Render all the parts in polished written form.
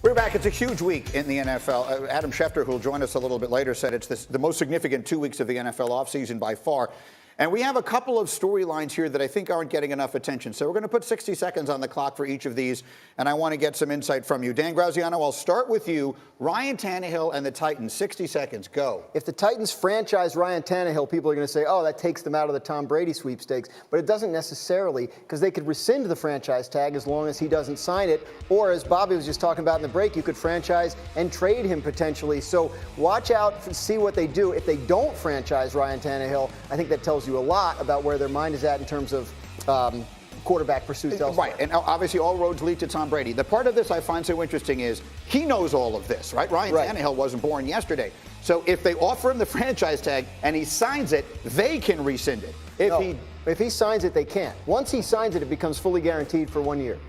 We're back. It's a huge week in the NFL. Adam Schefter, who will join us a little bit later, said it's the most significant 2 weeks of the NFL offseason by far. And we have a couple of storylines here that I think aren't getting enough attention. So we're going to put 60 seconds on the clock for each of these, and I want to get some insight from you. Dan Graziano, I'll start with you. Ryan Tannehill and the Titans, 60 seconds, go. If the Titans franchise Ryan Tannehill, people are going to say, oh, that takes them out of the Tom Brady sweepstakes. But it doesn't necessarily, because they could rescind the franchise tag as long as he doesn't sign it. Or, as Bobby was just talking about in the break, you could franchise and trade him potentially. So watch out and see what they do. If they don't franchise Ryan Tannehill, I think that tells you a lot about where their mind is at in terms of quarterback pursuits elsewhere. Right, and obviously all roads lead to Tom Brady. The part of this I find so interesting is he knows all of this, right? Ryan Tannehill wasn't born yesterday. So if they offer him the franchise tag and he signs it, they can rescind it. If he signs it, they can't. Once he signs it, it becomes fully guaranteed for 1 year.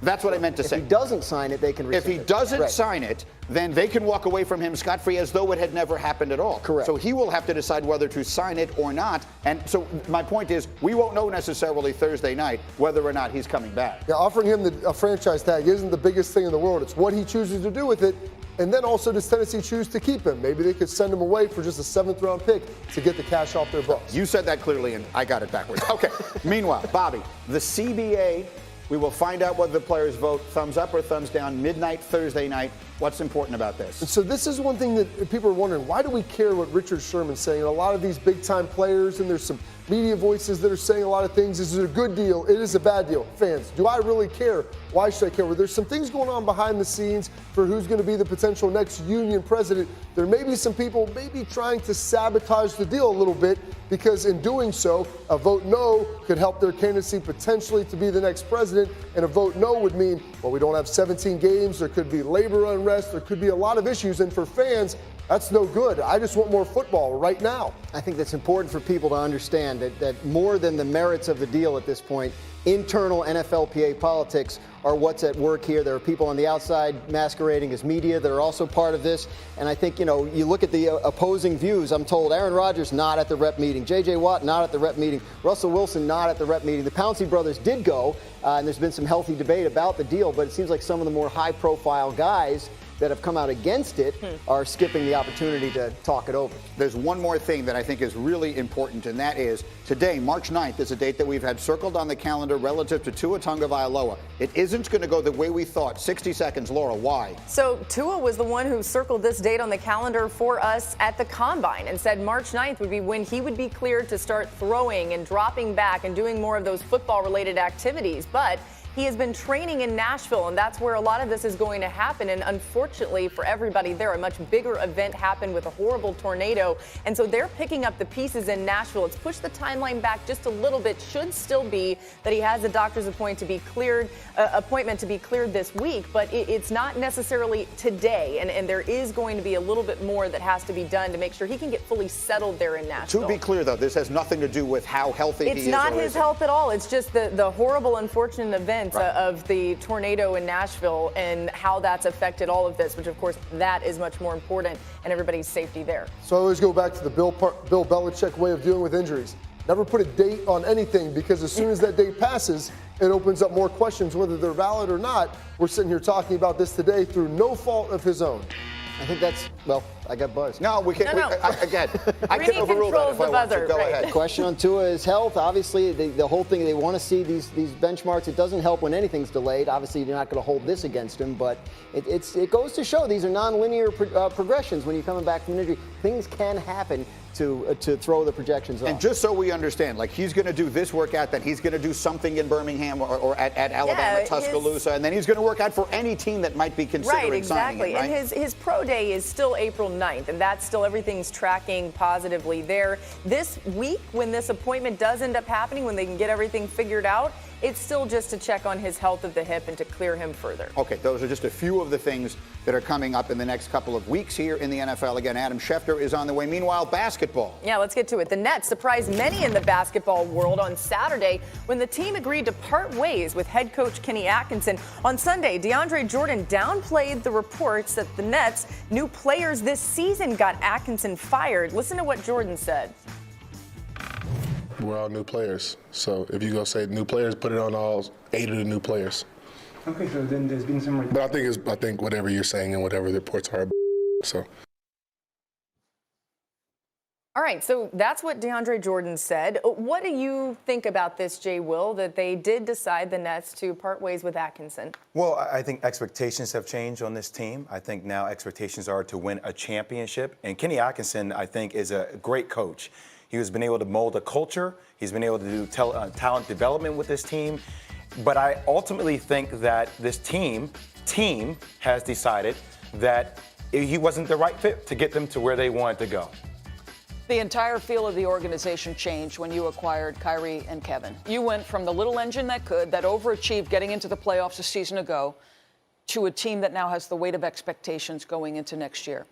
That's what I meant to say. If he doesn't sign it, they can rescind it. If he doesn't sign it, then they can walk away from him scot-free as though it had never happened at all. Correct. So he will have to decide whether to sign it or not. And so my point is, we won't know necessarily Thursday night whether or not he's coming back. Yeah, offering him a franchise tag isn't the biggest thing in the world. It's what he chooses to do with it. And then also, does Tennessee choose to keep him? Maybe they could send him away for just a 7th-round pick to get the cash off their books. You said that clearly, and I got it backwards. Okay. Meanwhile, Bobby, the CBA, we will find out whether the players vote thumbs up or thumbs down midnight Thursday night. What's important about this? And so this is one thing that people are wondering, why do we care what Richard Sherman's saying? And a lot of these big-time players, and there's some media voices that are saying a lot of things. Is it a good deal? It is a bad deal. Fans, do I really care? Why should I care? Well, there's some things going on behind the scenes for who's going to be the potential next union president. There may be some people maybe trying to sabotage the deal a little bit, because in doing so, a vote no could help their candidacy potentially to be the next president. And a vote no would mean, well, we don't have 17 games. There could be labor unrest. There could be a lot of issues. And for fans, that's no good. I just want more football right now. I think that's important for people to understand that more than the merits of the deal at this point, internal NFLPA politics are what's at work here. There are people on the outside masquerading as media that are also part of this. And I think, you look at the opposing views. I'm told Aaron Rodgers not at the rep meeting, J.J. Watt not at the rep meeting, Russell Wilson not at the rep meeting. The Pouncey brothers did go, and there's been some healthy debate about the deal, but it seems like some of the more high-profile guys that have come out against it are skipping the opportunity to talk it over. There's one more thing that I think is really important, and that is today, March 9th, is a date that we've had circled on the calendar relative to Tua Tagovailoa. It isn't going to go the way we thought. 60 seconds, Laura, why? So Tua was the one who circled this date on the calendar for us at the Combine and said March 9th would be when he would be cleared to start throwing and dropping back and doing more of those football-related activities. But he has been training in Nashville, and that's where a lot of this is going to happen. And unfortunately for everybody there, a much bigger event happened with a horrible tornado. And so they're picking up the pieces in Nashville. It's pushed the timeline back just a little bit. Should still be that he has a doctor's appointment to be cleared this week, but it's not necessarily today. And there is going to be a little bit more that has to be done to make sure he can get fully settled there in Nashville. To be clear, though, this has nothing to do with how healthy he is. It's not his health at all. It's just the horrible, unfortunate event of the tornado in Nashville and how that's affected all of this, which, of course, that is much more important and everybody's safety there. So I always go back to the Bill Belichick way of dealing with injuries. Never put a date on anything, because as soon as that date passes, it opens up more questions, whether they're valid or not. We're sitting here talking about this today through no fault of his own. I think that's, well, I got buzzed. No, we can't. No. I can overrule that if I want to. Go ahead. The question on Tua is health. Obviously, the whole thing, they want to see these benchmarks. It doesn't help when anything's delayed. Obviously, you're not going to hold this against him, but it goes to show these are nonlinear progressions when you're coming back from an injury. Things can happen to throw the projections off. And just so we understand, like, he's going to do this workout, then he's going to do something in Birmingham or at Alabama, Tuscaloosa, and then he's going to work out for any team that might be considering signing him, right? And his pro day is still April 9th, and that's still, everything's tracking positively there. This week, when this appointment does end up happening, when they can get everything figured out, it's still just to check on his health of the hip and to clear him further. Okay, those are just a few of the things that are coming up in the next couple of weeks here in the NFL. Again, Adam Schefter is on the way. Meanwhile, basketball. Yeah, let's get to it. The Nets surprised many in the basketball world on Saturday when the team agreed to part ways with head coach Kenny Atkinson. On Sunday, DeAndre Jordan downplayed the reports that the Nets' new players this season got Atkinson fired. Listen to what Jordan said. We're all new players. So if you go say new players, put it on all 8 of the new players. Okay, so then there's been some. But I think whatever you're saying and whatever the reports are, so. All right, so that's what DeAndre Jordan said. What do you think about this, Jay Will, that they did decide the Nets to part ways with Atkinson? Well, I think expectations have changed on this team. I think now expectations are to win a championship. And Kenny Atkinson, I think, is a great coach. He has been able to mold a culture. He's been able to do talent development with this team. But I ultimately think that this team has decided that he wasn't the right fit to get them to where they wanted to go. The entire feel of the organization changed when you acquired Kyrie and Kevin. You went from the little engine that overachieved getting into the playoffs a season ago, to a team that now has the weight of expectations going into next year.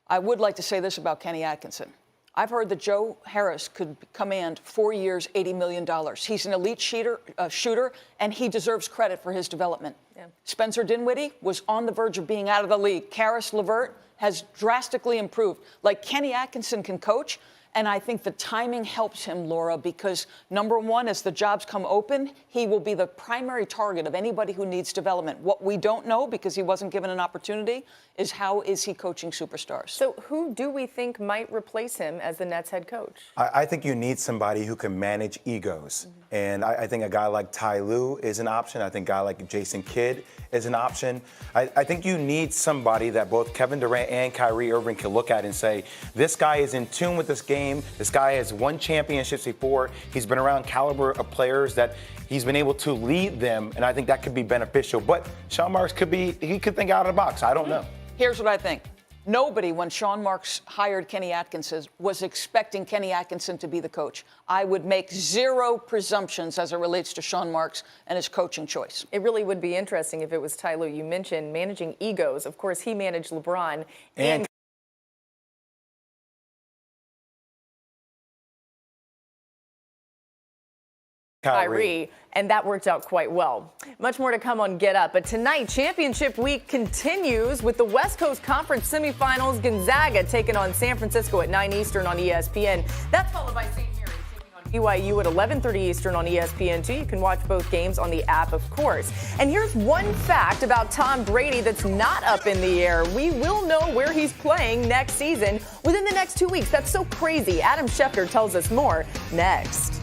I would like to say this about Kenny Atkinson. I've heard that Joe Harris could command 4 years, $80 million. He's an elite shooter, and he deserves credit for his development. Yeah. Spencer Dinwiddie was on the verge of being out of the league. Karis LeVert has drastically improved. Like, Kenny Atkinson can coach, and I think the timing helps him, Laura, because number one, as the jobs come open, he will be the primary target of anybody who needs development. What we don't know, because he wasn't given an opportunity, is how is he coaching superstars. So who do we think might replace him as the Nets head coach? I think you need somebody who can manage egos. Mm-hmm. And I think a guy like Ty Lue is an option. I think a guy like Jason Kidd is an option. I think you need somebody that both Kevin Durant and Kyrie Irving can look at and say, this guy is in tune with this game. This guy has won championships before. He's been around caliber of players that he's been able to lead them, and I think that could be beneficial. But Sean Marks could think out of the box. I don't know. Here's what I think. Nobody, when Sean Marks hired Kenny Atkinson, was expecting Kenny Atkinson to be the coach. I would make zero presumptions as it relates to Sean Marks and his coaching choice. It really would be interesting if it was Ty Lue. You mentioned managing egos. Of course, he managed LeBron and Kyrie, and that worked out quite well. Much more to come on Get Up, but tonight, championship week continues with the West Coast Conference semifinals. Gonzaga taking on San Francisco at 9 Eastern on ESPN. That's followed by St. Mary's taking on BYU at 11:30 Eastern on ESPN2. You can watch both games on the app, of course. And here's one fact about Tom Brady that's not up in the air. We will know where he's playing next season within the next 2 weeks. That's so crazy. Adam Schefter tells us more next.